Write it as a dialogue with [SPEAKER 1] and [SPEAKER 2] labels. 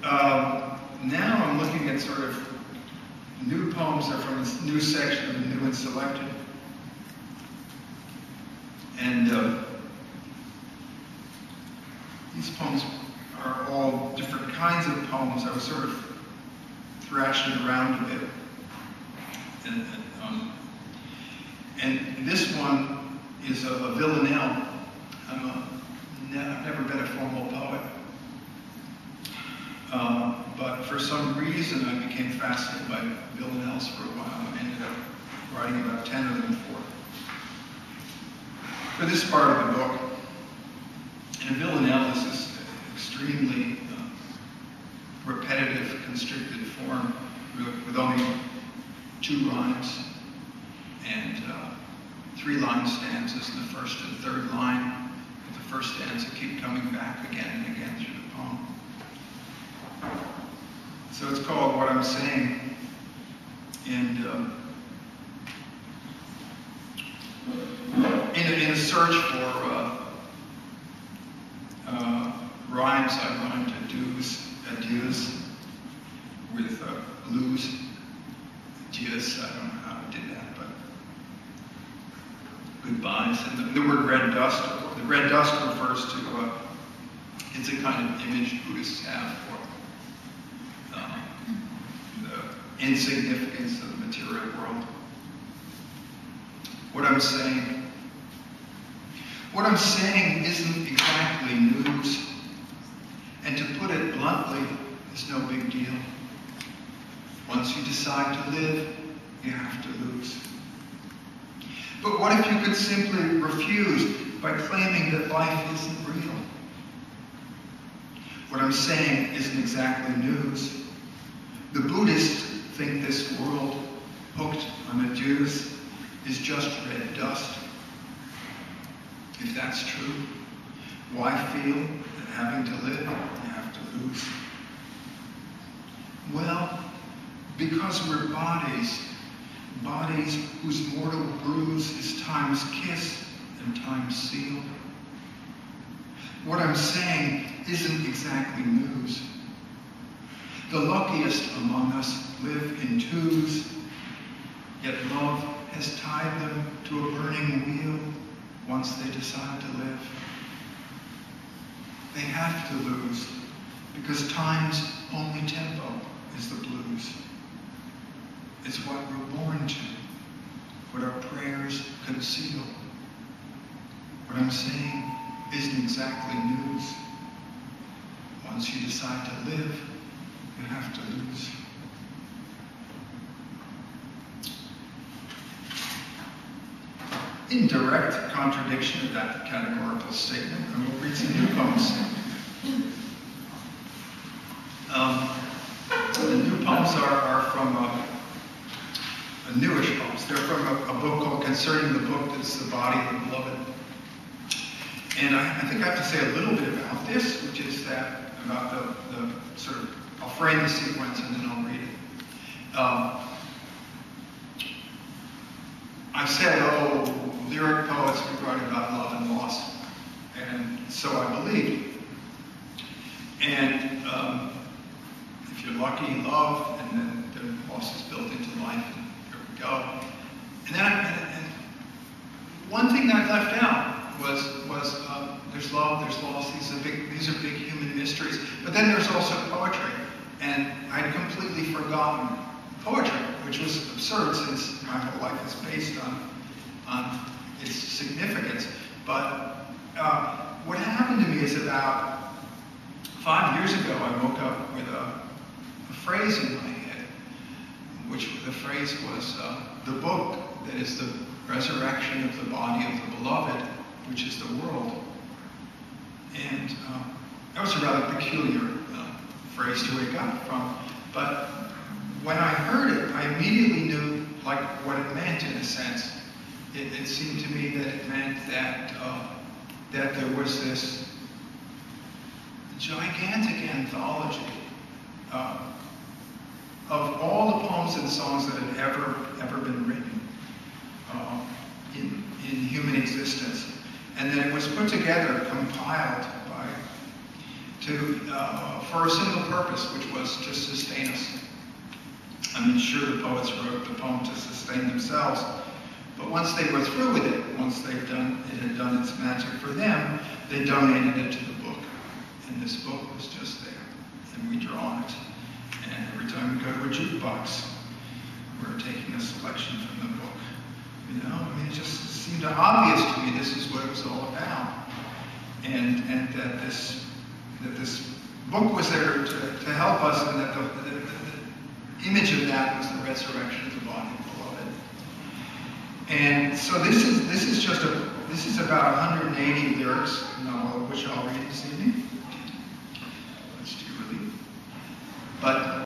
[SPEAKER 1] Now I'm looking at sort of new poems that are from this new section of the New and Selected. And these poems are all different kinds of poems. I was sort of thrashing around a bit. And this one is a villanelle. I've never been a formal poet. But for some reason I became fascinated by villanelles for a while. I ended up writing about 10 of them for this part of the book. And a villanelle is this extremely repetitive, constricted form with only 2 rhymes and 3-line stanzas in the first and third line. With the first stanza keep coming back again and again through the poem. So it's called What I'm Saying. And in a search for rhymes, I rhymed adieus with lose. Adieus, I don't know how I did that, but goodbyes. And the word red dust, the red dust refers to, it's a kind of image Buddhists have for the insignificance of the material world. What I'm saying isn't exactly news, and to put it bluntly, is no big deal. Once you decide to live, you have to lose. But what if you could simply refuse by claiming that life isn't real? What I'm saying isn't exactly news. The Buddhists think this world, hooked on adieus, is just red dust. If that's true, why feel that having to live, you have to lose? Well, because we're bodies whose mortal bruise is time's kiss and time's seal. What I'm saying isn't exactly news. The luckiest among us live in twos, yet love has tied them to a burning wheel once they decide to live. They have to lose, because time's only tempo is the blues. It's what we're born to, what our prayers conceal. What I'm saying isn't exactly news. Once you decide to live, you have to lose. In direct contradiction of that categorical statement, I will read some new poems. The new poems are from newish poems. They're from a book called Concerning the Book That's the Body of the Beloved. And I think I have to say a little bit about this, which is that, about the sort of, I'll frame the sequence and then I'll read it. I've said, lyric poets who write about love and loss. And so I believe. And if you're lucky, love, and then loss is built into life, and here we go. And then and one thing that I left out was there's love, there's loss, these are big human mysteries. But then there's also poetry. And I'd completely forgotten poetry, which was absurd since my whole life is based on its significance. But what happened to me is about 5 years ago, I woke up with a phrase in my head, which the phrase was, the book that is the resurrection of the body of the beloved, which is the world. And that was a rather peculiar phrase to wake up from. But when I heard it, I immediately knew like what it meant in a sense. It seemed to me that it meant that there was this gigantic anthology of all the poems and songs that had ever been written in human existence, and that it was put together, compiled for a single purpose, which was to sustain us. I mean, sure, the poets wrote the poem to sustain themselves, but once they were through with it, once it had done its magic for them, they donated it to the book. And this book was just there, and we draw on it. And every time we go to a jukebox, we're taking a selection from the book. You know, I mean, it just seemed obvious to me this is what it was all about, and that this book was there to help us, and that the image of that was the resurrection of the body of the beloved. And so this is about 180 lyrics, not all of which I'll read this evening.